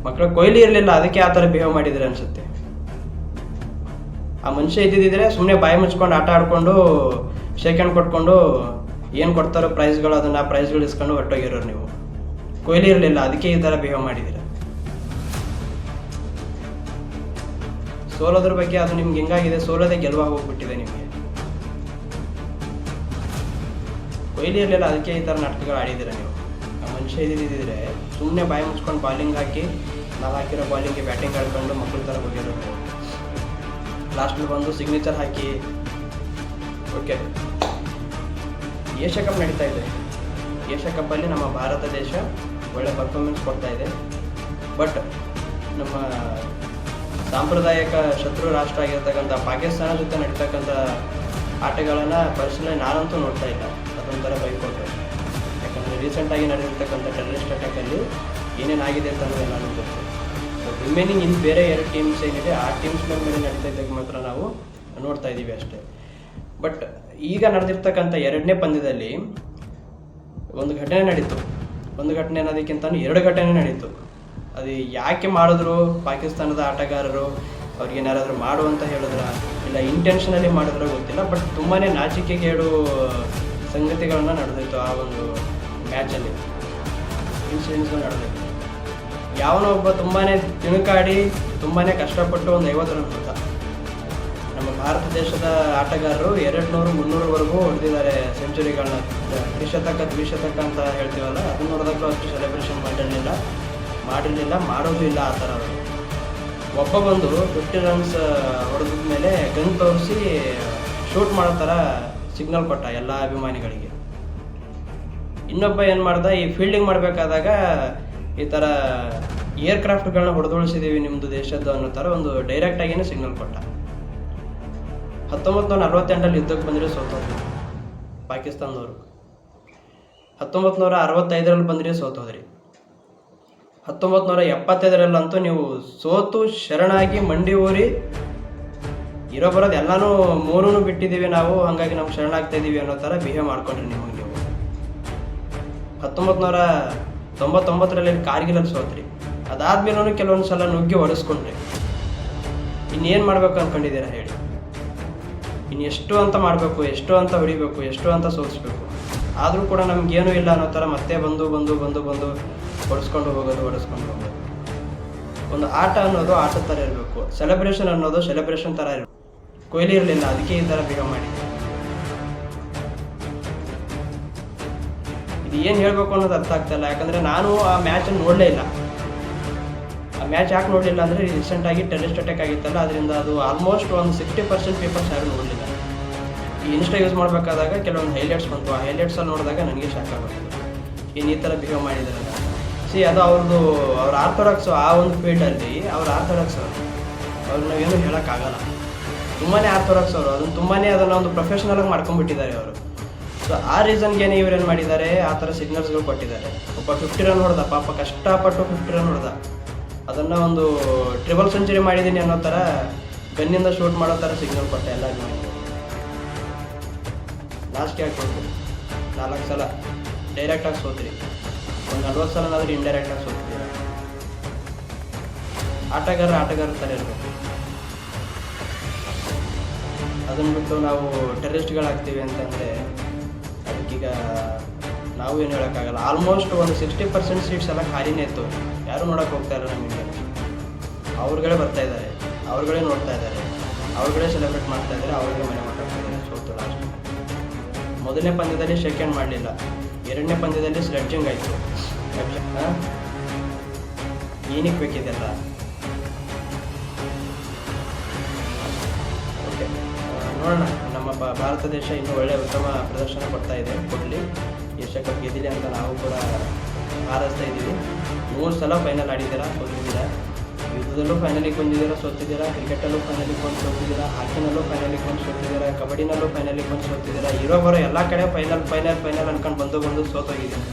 ಮಕ್ಕಳು ಕೊಹ್ಲಿ ಇರಲಿಲ್ಲ, ಅದಕ್ಕೆ ಆ ಥರ ಬಿಹೇವ್ ಮಾಡಿದ್ರೆ ಅನಿಸುತ್ತೆ. ಆ ಮನುಷ್ಯ ಇದ್ದಿದ್ದರೆ ಸುಮ್ಮನೆ ಬಾಯಿ ಮುಚ್ಕೊಂಡು ಆಟ ಆಡ್ಕೊಂಡು ಶೇಕ್ ಹ್ಯಾಂಡ್ ಕೊಟ್ಕೊಂಡು ಏನು ಕೊಡ್ತಾರೋ ಪ್ರೈಸ್ಗಳು, ಅದನ್ನು ಆ ಪ್ರೈಸ್ಗಳು ಇಸ್ಕೊಂಡು ಹೊರಟೋಗಿರೋರು ನೀವು. ಕೊಹ್ಲಿ ಇರಲಿಲ್ಲ, ಅದಕ್ಕೆ ಈ ಥರ ಬಿಹೇವ್ ಮಾಡಿದ್ದೀರ. ಸೋಲೋದ್ರ ಬಗ್ಗೆ ಅದು ನಿಮ್ಗೆ ಹೆಂಗಾಗಿದೆ, ಸೋಲೋದೇ ಗೆಲುವಾಗಿ ಹೋಗ್ಬಿಟ್ಟಿದೆ ನಿಮಗೆ. ಕೊಹ್ಲಿ ಇರಲಿಲ್ಲ, ಅದಕ್ಕೆ ಈ ಥರ ನಾಟಕಗಳು ಆಡಿದ್ದೀರ ನೀವು. ಆ ಮನುಷ್ಯ ಇದ್ದಿದ್ದರೆ ಸುಮ್ಮನೆ ಬಾಯಿ ಮುಚ್ಕೊಂಡು ಬಾಲಿಂಗ್ ಹಾಕಿ, ನಾವು ಹಾಕಿರೋ ಬಾಲಿಂಗ್ಗೆ ಬ್ಯಾಟಿಂಗ್ ಆಡ್ಕೊಂಡು ಮಕ್ಕಳ ಥರ ಹೋಗಿರೋದು. ಲಾಸ್ಟಲ್ಲಿ ಬಂದು ಸಿಗ್ನೇಚರ್ ಹಾಕಿ. ಓಕೆ, ಏಷ್ಯಾ ಕಪ್ ನಡೀತಾ ಇದೆ. ಏಷ್ಯಾ ಕಪ್ಪಲ್ಲಿ ನಮ್ಮ ಭಾರತ ದೇಶ ಒಳ್ಳೆ ಪರ್ಫಾರ್ಮೆನ್ಸ್ ಕೊಡ್ತಾ ಇದೆ. ಬಟ್ ನಮ್ಮ ಸಾಂಪ್ರದಾಯಿಕ ಶತ್ರು ರಾಷ್ಟ್ರ ಆಗಿರ್ತಕ್ಕಂಥ ಪಾಕಿಸ್ತಾನ ಜೊತೆ ನಡೀತಕ್ಕಂಥ ಆಟಗಳನ್ನು ಪರ್ಸನಲಿ ನಾನಂತೂ ನೋಡ್ತಾ ಇಲ್ಲ. ಅದೊಂಥರ ಬೈಕೊಟ್ಟು. ಯಾಕಂದರೆ ರೀಸೆಂಟಾಗಿ ನಡೆದಿರ್ತಕ್ಕಂಥ ಟೆರರಿಸ್ಟ್ ಅಟ್ಯಾಕಲ್ಲಿ ಏನೇನಾಗಿದೆ ಅಂತ ಎಲ್ಲನೂ ಗೊತ್ತು. ರಿಮೈನಿಂಗ್ ಇನ್ನು ಬೇರೆ 2 ಟೀಮ್ಸ್ ಏನಿದೆ, ಆ ಟೀಮ್ಸ್ ಮೇಲೆ ನಡೀತಾ ಇದ್ದಾಗ ಮಾತ್ರ ನಾವು ನೋಡ್ತಾ ಇದ್ದೀವಿ ಅಷ್ಟೇ. ಬಟ್ ಈಗ ನಡೆದಿರ್ತಕ್ಕಂಥ 2ನೇ ಪಂದ್ಯದಲ್ಲಿ ಒಂದು ಘಟನೆ ನಡೀತು. ಒಂದು ಘಟನೆ ಅನ್ನೋದಕ್ಕಿಂತ 2 ಘಟನೆ ನಡೀತು. ಅದು ಯಾಕೆ ಮಾಡಿದ್ರು ಪಾಕಿಸ್ತಾನದ ಆಟಗಾರರು, ಅವ್ರಿಗೇನಾರಾದರೂ ಮಾಡು ಅಂತ ಹೇಳಿದ್ರ, ಇಲ್ಲ ಇಂಟೆನ್ಷನಲ್ಲಿ ಮಾಡಿದ್ರೋ ಗೊತ್ತಿಲ್ಲ. ಬಟ್ ತುಂಬಾ ನಾಚಿಕೆಗೇಡು ಸಂಗತಿಗಳನ್ನ ನಡೆದಿತ್ತು ಆ ಒಂದು ಮ್ಯಾಚಲ್ಲಿ. ಇನ್ಸಿಡೆಂಟ್ಸ್ಗಳು ನಡೆದಿತ್ತು. ಯಾವನೋ ಒಬ್ಬ ತುಂಬಾ ತಿಣುಕಾಡಿ ತುಂಬಾ ಕಷ್ಟಪಟ್ಟು ಒಂದು 50 ರನ್ ಕೊಡ್ತ. ನಮ್ಮ ಭಾರತ ದೇಶದ ಆಟಗಾರರು 200-300ವರೆಗೂ ಹೊಡೆದಿದ್ದಾರೆ ಸೆಂಚುರಿಗಳನ್ನ. ದ್ವಿಶತಕ ಅಂತ ಹೇಳ್ತೀವಲ್ಲ, ಅದನ್ನ ನೋಡೋದಕ್ಕೂ ಅಷ್ಟು ಸೆಲೆಬ್ರೇಷನ್ ಮಾಡಿರಲಿಲ್ಲ, ಮಾಡೋದು ಇಲ್ಲ ಆ ಥರ. ಅವರು ಒಬ್ಬ ಬಂದು 50 ರನ್ಸ್ ಹೊಡೆದ ಮೇಲೆ ಗನ್ ತೋರಿಸಿ ಶೂಟ್ ಮಾಡೋ ಥರ ಸಿಗ್ನಲ್ ಕೊಟ್ಟ ಎಲ್ಲ ಅಭಿಮಾನಿಗಳಿಗೆ. ಇನ್ನೊಬ್ಬ ಏನು ಮಾಡ್ದ, ಈ ಫೀಲ್ಡಿಂಗ್ ಮಾಡಬೇಕಾದಾಗ ಈ ಥರ ಏರ್ಕ್ರಾಫ್ಟ್ಗಳನ್ನ ಹೊಡೆದೊಳಿಸಿದ್ದೀವಿ ನಿಮ್ಮದು ದೇಶದ್ದು ಅನ್ನೋ ಥರ ಒಂದು ಡೈರೆಕ್ಟಾಗಿಯೇ ಸಿಗ್ನಲ್ ಕೊಟ್ಟ. 1948 ಯುದ್ಧಕ್ಕೆ ಬಂದರೆ ಸೋತೋದ್ರಿ ಪಾಕಿಸ್ತಾನದವರು. 1965 ಬಂದರೆ ಸೋತೋದ್ರಿ. 1975 ನೀವು ಸೋತು ಶರಣಾಗಿ ಮಂಡಿ ಊರಿ ಇರೋ ಬರೋದು ಎಲ್ಲನೂ 3 ಬಿಟ್ಟಿದ್ದೀವಿ ನಾವು, ಹಾಗಾಗಿ ನಾವು ಶರಣಾಗ್ತಾ ಇದ್ದೀವಿ ಅನ್ನೋ ಥರ ಬಿಹೇವ್ ಮಾಡ್ಕೊಂಡ್ರಿ ನೀವು. 1999 ಕಾರ್ಗಿಲಲ್ಲಿ ಸೋತ್ರಿ. ಅದಾದ್ಮೇಲೂ ಕೆಲವೊಂದು ಸಲ ನುಗ್ಗಿ ಹೊಡೆಸ್ಕೊಂಡ್ರಿ. ಇನ್ನೇನು ಮಾಡ್ಬೇಕು ಅಂದ್ಕೊಂಡಿದ್ದೀರಾ ಹೇಳಿ? ಇನ್ನು ಎಷ್ಟು ಅಂತ ಮಾಡಬೇಕು, ಎಷ್ಟು ಅಂತ ಹೊಡಿಬೇಕು, ಎಷ್ಟು ಅಂತ ಸೋಲಿಸ್ಬೇಕು. ಆದರೂ ಕೂಡ ನಮಗೇನೂ ಇಲ್ಲ ಅನ್ನೋ ಥರ ಮತ್ತೆ ಬಂದು ಹೊಡೆಸ್ಕೊಂಡು ಹೋಗೋದು. ಒಂದು ಆಟ ಅನ್ನೋದು ಆಟದ ಥರ ಇರಬೇಕು, ಸೆಲೆಬ್ರೇಷನ್ ಅನ್ನೋದು ಸೆಲೆಬ್ರೇಷನ್ ಥರ ಇರಬೇಕು. ಕೊಹ್ಲಿ ಇರಲಿಲ್ಲ, ಅದಕ್ಕೆ ಈ ಥರ ಬಿಹೇವ್ ಮಾಡಿದೆ. ಇದು ಏನು ಹೇಳಬೇಕು ಅನ್ನೋದು ಅರ್ಥ ಆಗ್ತಾಯಿಲ್ಲ. ಯಾಕಂದರೆ ನಾನು ಆ ಮ್ಯಾಚನ್ನು ನೋಡಲೇ ಇಲ್ಲ. ಆ ಮ್ಯಾಚ್ ಯಾಕೆ ನೋಡಲಿಲ್ಲ ಅಂದರೆ, ರೀಸೆಂಟಾಗಿ ಟೆರರಿಸ್ಟ್ ಅಟ್ಯಾಕ್ ಆಗಿತ್ತಲ್ಲ, ಅದರಿಂದ ಅದು ಆಲ್ಮೋಸ್ಟ್ ಒಂದು 60% ಪೀಪಲ್ಸ್ ಯಾರು ನೋಡಲಿಲ್ಲ. ಈ ಇನ್ಸ್ಟಾ ಯೂಸ್ ಮಾಡಬೇಕಾದಾಗ ಕೆಲವೊಂದು ಹೈಲೈಟ್ಸ್ ಬಂತು. ಆ ಹೈಲೈಟ್ಸಲ್ಲಿ ನೋಡಿದಾಗ ನನಗೆ ಶಾಕ್ ಆಗುತ್ತೆ, ಏನು ಈ ಥರ ಬಿಹೇವ್ ಮಾಡಿದಾರಲ್ಲ. ಅದು ಅವ್ರ ಆರ್ಥೋಡಾಕ್ಸು. ಆ ಒಂದು ಫೀಲ್ಡಲ್ಲಿ ಅವ್ರ ಆರ್ಥೋಡಾಕ್ಸ್ ಅವ್ರು ನಾವೇನು ಹೇಳೋಕ್ಕಾಗಲ್ಲ. ತುಂಬಾ ಆರ್ಥೋಡಾಕ್ಸ್ ಅವರು. ಅದನ್ನು ಒಂದು ಪ್ರೊಫೆಷನಲಾಗಿ ಮಾಡ್ಕೊಂಡ್ಬಿಟ್ಟಿದ್ದಾರೆ ಅವರು. ಸೊ ಆ ರೀಸನ್ಗೇನೆ ಇವ್ರೇನು ಮಾಡಿದ್ದಾರೆ, ಆ ಥರ ಸಿಗ್ನಲ್ಸ್ಗಳು ಕೊಟ್ಟಿದ್ದಾರೆ. ಒಬ್ಬ 50 ರನ್ ಹೊಡೆದ, ಪಾಪ ಕಷ್ಟಪಟ್ಟು 50 ರನ್ ಹೊಡೆದ. ಅದನ್ನು ಒಂದು ಟ್ರಿಬಲ್ ಸೆಂಚುರಿ ಮಾಡಿದ್ದೀನಿ ಅನ್ನೋ ಥರ ಗನ್ನಿಂದ ಶೂಟ್ ಮಾಡೋ ಥರ ಸಿಗ್ನಲ್ ಕೊಟ್ಟ ಎಲ್ಲ. ಲಾಸ್ಟ್ಗೆ ಹಾಕ್ಬೇಕು 4 ಸಲ ಡೈರೆಕ್ಟಾಗಿ ಸೋತ್ರಿ. ಒಂದು 40 ಸಲನಾದರೂ ಇಂಡೈರೆಕ್ಟಾಗಿ ಸೋತಿದ್ದೀರ. ಆಟಗಾರ ಥರ ಇರಬೇಕು. ಅದನ್ನು ಬಿಟ್ಟು ನಾವು ಟೆರರಿಸ್ಟ್ಗಳಾಗ್ತೀವಿ ಅಂತಂದರೆ ಅದಕ್ಕೀಗ ನಾವು ಏನು ಹೇಳೋಕ್ಕಾಗಲ್ಲ. ಆಲ್ಮೋಸ್ಟ್ ಒಂದು 60% ಸೀಟ್ಸ್ ಎಲ್ಲ ಖಾಲಿನೇ ಇತ್ತು. ಯಾರೂ ನೋಡೋಕೆ ಹೋಗ್ತಾ ಇಲ್ಲ ನಮಗೆ. ಅವ್ರುಗಳೇ ಬರ್ತಾ ಇದ್ದಾರೆ, ಅವ್ರುಗಳೇ ನೋಡ್ತಾ ಇದ್ದಾರೆ, ಅವ್ರುಗಳೇ ಸೆಲೆಬ್ರೇಟ್ ಮಾಡ್ತಾ ಇದ್ದಾರೆ, ಅವ್ರಿಗೆ ಮನೆ ಮಾತಾಡ್ತಾ ಇದ್ದಾರೆ. ಸೋತು ಲಾಸ್ಟ್ ಮೊದಲನೇ ಪಂದ್ಯದಲ್ಲಿ ಶೇಕ್ ಹ್ಯಾಂಡ್ ಮಾಡಲಿಲ್ಲ, 2ನೇ ಪಂದ್ಯದಲ್ಲಿ ಸ್ಲೆಡ್ಜಿಂಗ್ ಆಯಿತು. ಏನಕ್ಕೆ ಬೇಕಿದೆಲ್ಲ? ಓಕೆ, ನೋಡೋಣ. ನಮ್ಮ ಭಾರತ ದೇಶ ಇನ್ನೂ ಒಳ್ಳೆಯ ಉತ್ತಮ ಪ್ರದರ್ಶನ ಕೊಡ್ತಾ ಇದೆ. ಕೊಡಲಿ, ಏಷ್ಯಾ ಕಪ್ ಗೆದ್ದಿದೆ ಅಂತ ನಾವು ಕೂಡ ಹಾರೈಸ್ತಾ ಇದ್ದೀವಿ. 3 ಸಲ ಫೈನಲ್ ಆಡಿದ್ದೀರಾ, ಸೋತಿದ್ದೀರಾ. ಯುದ್ಧದಲ್ಲೂ ಫೈನಲಿಗೆ ಬಂದಿದ್ದೀರಾ, ಸೋತಿದ್ದೀರಾ. ಕ್ರಿಕೆಟಲ್ಲೂ ಫೈನಲಿಗೆ ಬಂದು ಸೋತಿದ್ದೀರಾ. ಹಾಕಿನಲ್ಲೂ ಫೈನಲಿಗೆ ಬಂದು ಸೋತಿದ್ದೀರಾ. ಕಬಡ್ಡಿನಲ್ಲೂ ಫೈನಲಿಗೆ ಬಂದು ಸೋತಿದ್ದೀರಾ. ಇರೋ ಬರೋ ಎಲ್ಲ ಕಡೆ ಫೈನಲ್ ಅನ್ಕೊಂಡು ಬಂದು ಸೋತೋಗಿದ್ದೀನಿ.